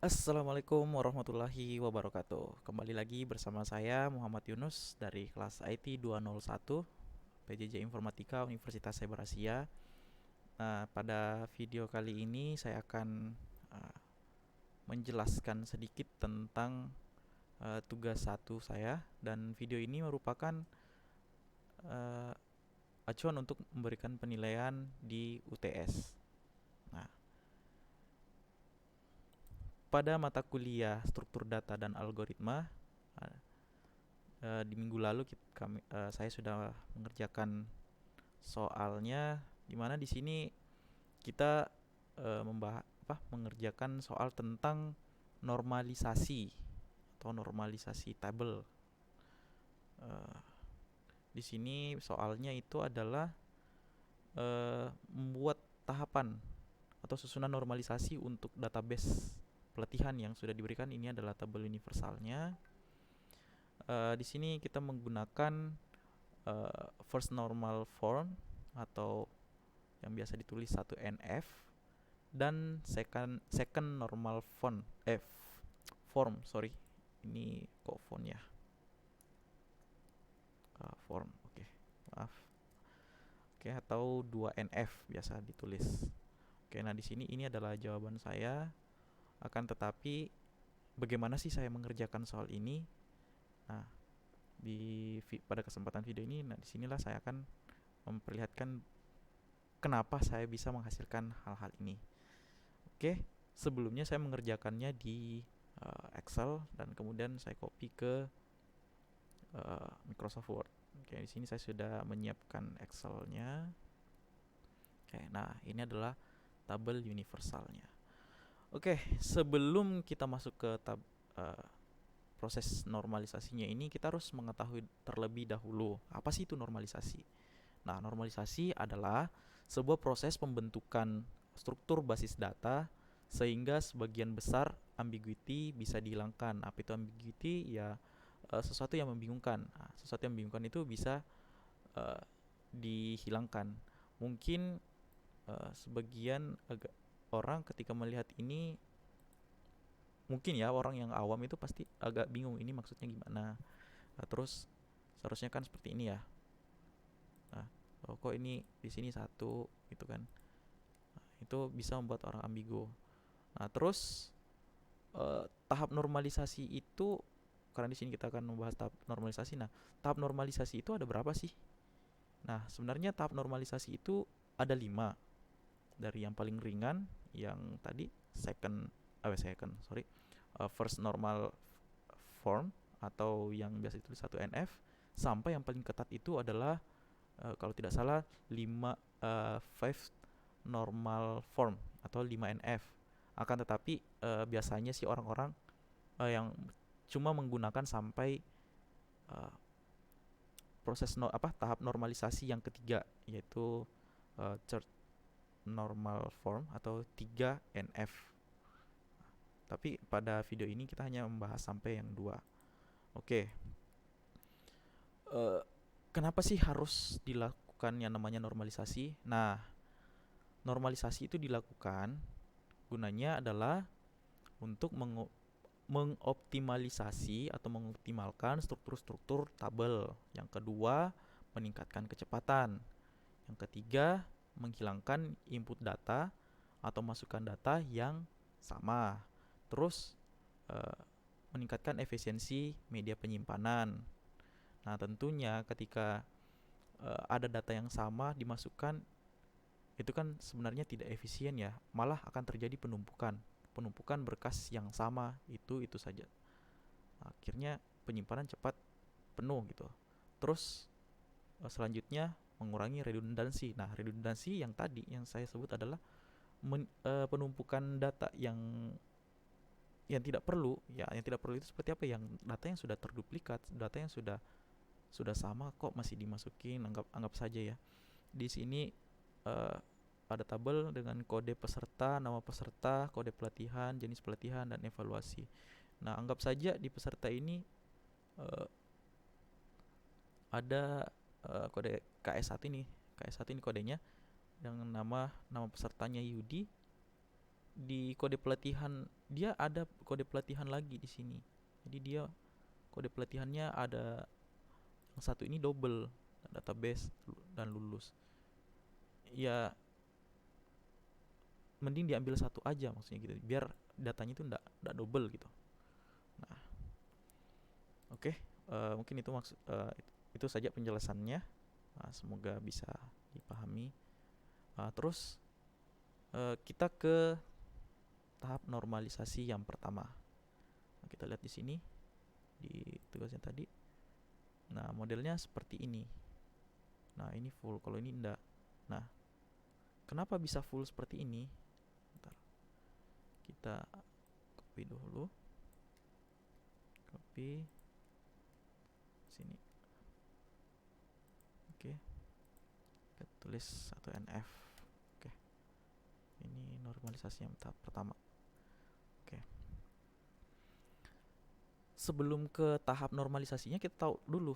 Assalamualaikum warahmatullahi wabarakatuh. Kembali lagi bersama saya Muhammad Yunus dari kelas IT 201 PJJ Informatika Universitas Cyber Asia. Nah, pada video kali ini saya akan uh, menjelaskan sedikit tentang tugas satu saya, dan video ini merupakan uh, acuan untuk memberikan penilaian di UTS. Nah, pada mata kuliah struktur data dan algoritma, uh, di minggu lalu saya sudah mengerjakan soalnya, di mana di sini kita mengerjakan soal tentang normalisasi atau normalisasi tabel. Eh, di sini soalnya itu adalah membuat tahapan atau susunan normalisasi untuk database pelatihan yang sudah diberikan. Ini adalah tabel universalnya. Di sini kita menggunakan first normal form atau yang biasa ditulis 1NF, dan second normal form, sorry, ini kok font ya, form, oke, maaf, oke, atau 2NF biasa ditulis. Oke, nah di sini ini adalah jawaban saya. Akan tetapi bagaimana sih saya mengerjakan soal ini? Nah, pada kesempatan video ini, nah disinilah saya akan memperlihatkan kenapa saya bisa menghasilkan hal-hal ini. Oke, sebelumnya saya mengerjakannya di Excel dan kemudian saya copy ke Microsoft Word. Oke, di sini saya sudah menyiapkan Excel-nya. Oke, nah ini adalah tabel universalnya. Oke, sebelum kita masuk ke uh, proses normalisasinya ini, kita harus mengetahui terlebih dahulu apa sih itu normalisasi. Nah, normalisasi adalah sebuah proses pembentukan struktur basis data sehingga sebagian besar ambiguity bisa dihilangkan. Apa itu ambiguity? Ya, sesuatu yang membingungkan. Nah, sesuatu yang membingungkan itu bisa uh, dihilangkan. Mungkin sebagian orang ketika melihat ini, mungkin ya orang yang awam itu pasti agak bingung ini maksudnya gimana. Nah, terus seharusnya kan seperti ini ya. Nah, kok ini di sini satu gitu kan. Nah, itu bisa membuat orang ambigu. Nah, terus tahap normalisasi itu, karena di sini kita akan membahas tahap normalisasi. Nah, tahap normalisasi itu ada berapa sih? Nah, sebenarnya tahap normalisasi itu ada 5. Dari yang paling ringan, yang tadi first normal form atau yang biasa ditulis 1NF, sampai yang paling ketat itu adalah kalau tidak salah 5 normal form atau 5NF. Akan tetapi biasanya sih orang-orang yang cuma menggunakan sampai uh, tahap normalisasi yang ketiga, yaitu third normal form atau 3NF. Tapi pada video ini kita hanya membahas sampai yang dua. Oke, uh, kenapa sih harus dilakukan yang namanya normalisasi? Nah, normalisasi itu dilakukan gunanya adalah untuk mengoptimalisasi atau mengoptimalkan struktur-struktur tabel. Yang kedua, meningkatkan kecepatan. Yang ketiga, menghilangkan input data atau masukan data yang sama. Terus, eh, meningkatkan efisiensi media penyimpanan. Nah, tentunya ketika ada data yang sama dimasukkan, itu kan sebenarnya tidak efisien ya, malah akan terjadi penumpukan berkas yang sama itu saja. Akhirnya penyimpanan cepat penuh gitu. Terus selanjutnya mengurangi redundansi. Nah, redundansi yang tadi yang saya sebut adalah penumpukan data yang tidak perlu. Ya, yang tidak perlu itu seperti apa? Yang data yang sudah terduplikat, data yang sudah sama kok masih dimasukin, anggap anggap saja ya. Di sini uh, ada tabel dengan kode peserta, nama peserta, kode pelatihan, jenis pelatihan, dan evaluasi. Nah, anggap saja di peserta ini uh, ada kode KS1 ini. KS1 ini kodenya dengan nama pesertanya Yudi. di kode pelatihan dia ada kode pelatihan lagi di sini. Jadi dia kode pelatihannya ada yang satu ini double, database dan lulus. Ya mending diambil satu aja maksudnya gitu, biar datanya itu enggak double gitu. Nah, oke, mungkin itu itu saja penjelasannya. Nah, semoga bisa dipahami. Terus kita ke tahap normalisasi yang pertama. Nah, kita lihat di sini di tugasnya tadi. Nah, modelnya seperti ini. Nah, ini full, kalau ini enggak. Nah, kenapa bisa full seperti ini? Bentar. Kita copy dulu. Copy sini. Oke. Kita tulis 1NF. Oke. Ini normalisasi yang tahap pertama. Oke. Sebelum ke tahap normalisasinya kita tahu dulu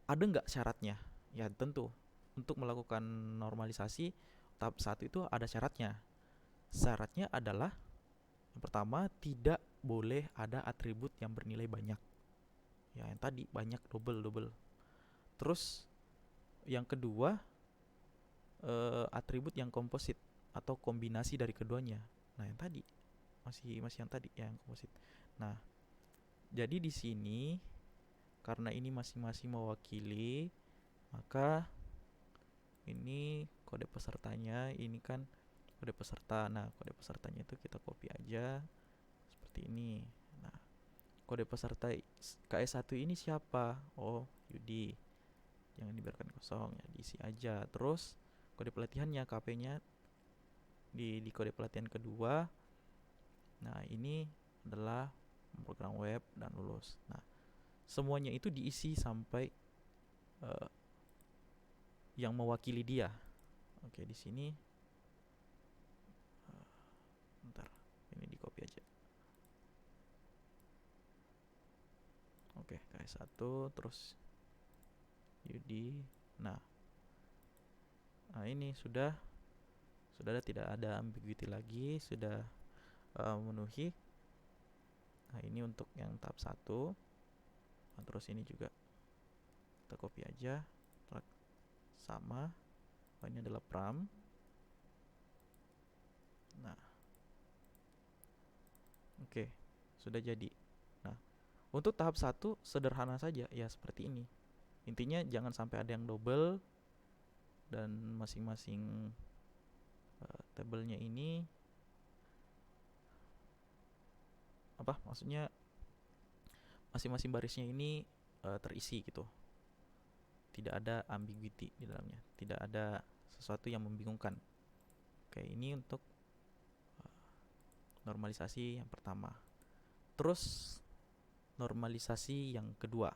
ada nggak syaratnya? Ya tentu, untuk melakukan normalisasi tahap 1 itu ada syaratnya. Syaratnya adalah yang pertama, tidak boleh ada atribut yang bernilai banyak. Ya, yang tadi banyak, double. Terus yang kedua, atribut yang komposit atau kombinasi dari keduanya. Nah, yang tadi masih yang tadi yang komposit. Nah, jadi di sini karena ini masing-masing mewakili, maka ini kode pesertanya, ini kan kode peserta. Nah, kode pesertanya itu kita copy aja seperti ini. Nah, kode peserta KS1 ini siapa? Oh, Yudi. Jangan dibiarkan kosong, ya diisi aja. Terus kode pelatihannya, KP-nya di kode pelatihan kedua. Nah, ini adalah program web dan lulus. Nah, semuanya itu diisi sampai yang mewakili dia. Oke, di sini bentar, ini di copy aja. Oke, KS1 terus Yudi. Nah, ini sudah tidak ada ambiguity lagi, sudah memenuhi. Nah, ini untuk yang tahap 1. Nah, terus ini juga kita copy aja, sama. Oh, ini adalah pram. Nah, oke, sudah jadi. Nah, untuk tahap 1 sederhana saja, ya seperti ini. Intinya jangan sampai ada yang double, dan masing-masing tabelnya ini maksudnya masing-masing barisnya ini terisi gitu. Tidak ada ambiguity di dalamnya, tidak ada sesuatu yang membingungkan. Oke, ini untuk normalisasi yang pertama. Terus normalisasi yang kedua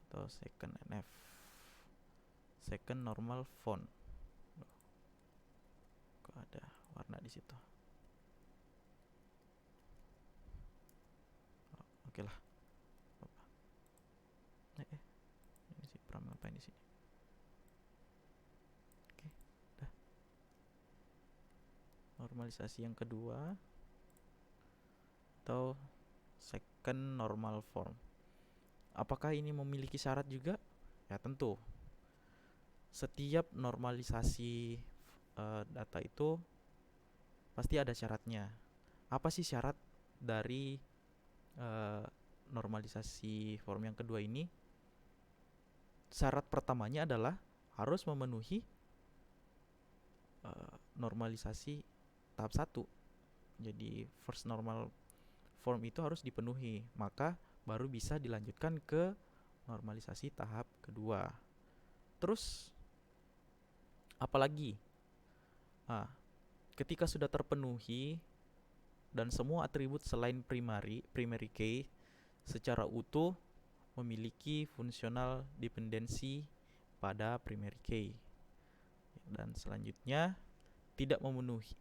atau second NF, second normal font. Kok ada warna di situ? Oke lah. Ini si pram ngapain di sini? Oke, dah. Normalisasi yang kedua atau second normal form. Apakah ini memiliki syarat juga? Ya tentu. Setiap normalisasi data itu pasti ada syaratnya. Apa sih syarat dari normalisasi form yang kedua ini? Syarat pertamanya adalah harus memenuhi normalisasi tahap 1. Jadi first normal form itu harus dipenuhi, maka baru bisa dilanjutkan ke normalisasi tahap kedua. Terus apalagi? Ketika sudah terpenuhi dan semua atribut selain primary key secara utuh memiliki fungsional dependensi pada primary key, dan selanjutnya tidak memenuhi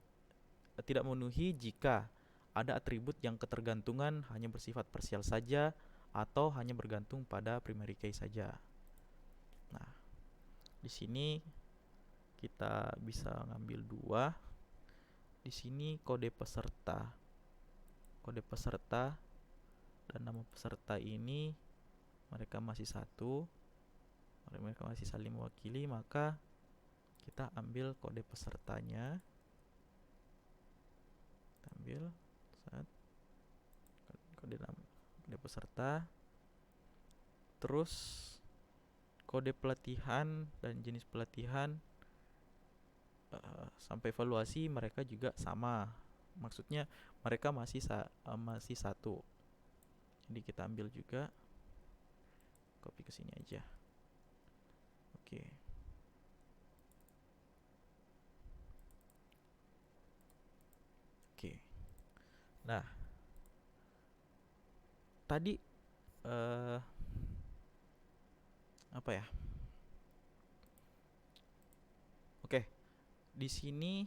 jika ada atribut yang ketergantungan hanya bersifat parsial saja atau hanya bergantung pada primary key saja. Nah, Di sini kita bisa ngambil dua. Di sini kode peserta. Kode peserta dan nama peserta ini mereka masih satu. Mereka masih saling mewakili, maka kita ambil kode pesertanya. Kita ambil kode peserta. Terus kode pelatihan dan jenis pelatihan sampai evaluasi mereka juga sama. Maksudnya mereka masih satu. Jadi kita ambil juga, copy ke sini aja. Oke. Oke. Nah, tadi apa ya? Oke. Di sini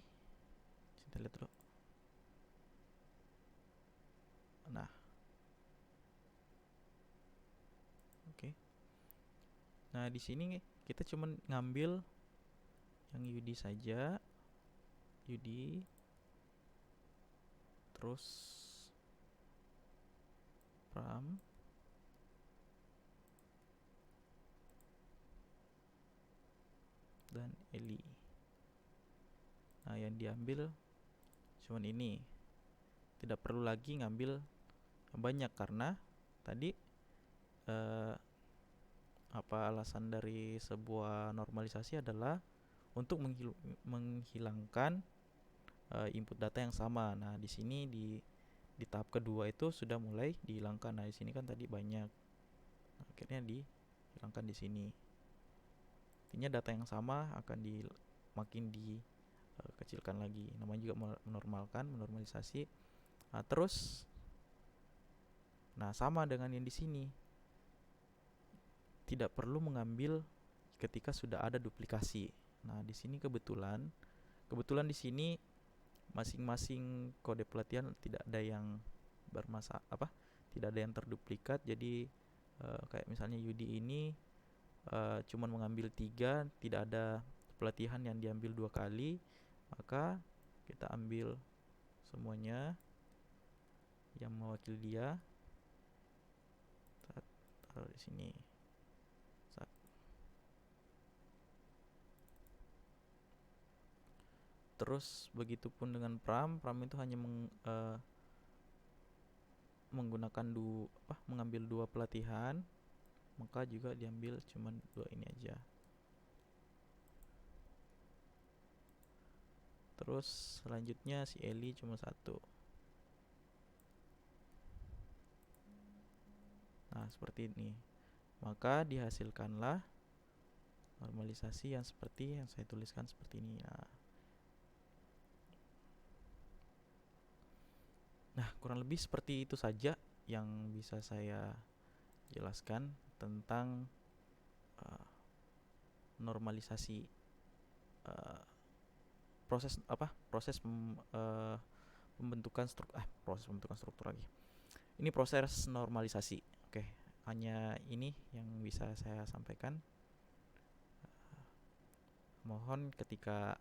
kita lihat dulu. Nah. Oke. Nah, di sini kita cuma ngambil yang UD saja. UD. Terus Pram. Dan Eli. Nah, yang diambil cuman ini. Tidak perlu lagi ngambil banyak karena tadi apa alasan dari sebuah normalisasi adalah untuk menghilangkan input data yang sama. Nah, di sini di tahap kedua itu sudah mulai dihilangkan. Nah, di sini kan tadi banyak. Nah, akhirnya dihilangkan di sini. Artinya data yang sama akan makin dikecilkan lagi. Namanya juga menormalisasi. Nah, terus sama dengan yang di sini. Tidak perlu mengambil ketika sudah ada duplikasi. Nah, di sini kebetulan di sini masing-masing kode pelatihan tidak ada yang tidak ada yang terduplikat. Jadi kayak misalnya UD ini cuman mengambil 3, tidak ada pelatihan yang diambil 2 kali, maka kita ambil semuanya yang mewakili dia, taruh di sini. Terus begitupun dengan Pram itu hanya menggunakan mengambil 2 pelatihan, maka juga diambil cuman 2 ini aja. Terus selanjutnya si Eli cuma 1. Nah, seperti ini. Maka dihasilkanlah normalisasi yang seperti yang saya tuliskan seperti ini. Nah, kurang lebih seperti itu saja yang bisa saya jelaskan tentang normalisasi, proses pembentukan struktur lagi. Ini proses normalisasi. Oke, hanya ini yang bisa saya sampaikan. Mohon ketika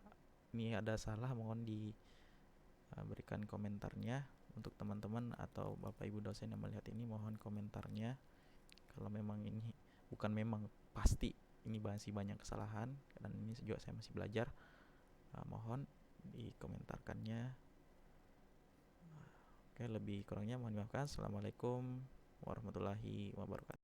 ini ada salah, mohon diberikan komentarnya. Untuk teman-teman atau Bapak Ibu dosen yang melihat ini, mohon komentarnya. Kalau memang ini pasti ini masih banyak kesalahan dan ini juga saya masih belajar, mohon dikomentarkannya. Oke, lebih kurangnya mohon dimaafkan. Assalamualaikum warahmatullahi wabarakatuh.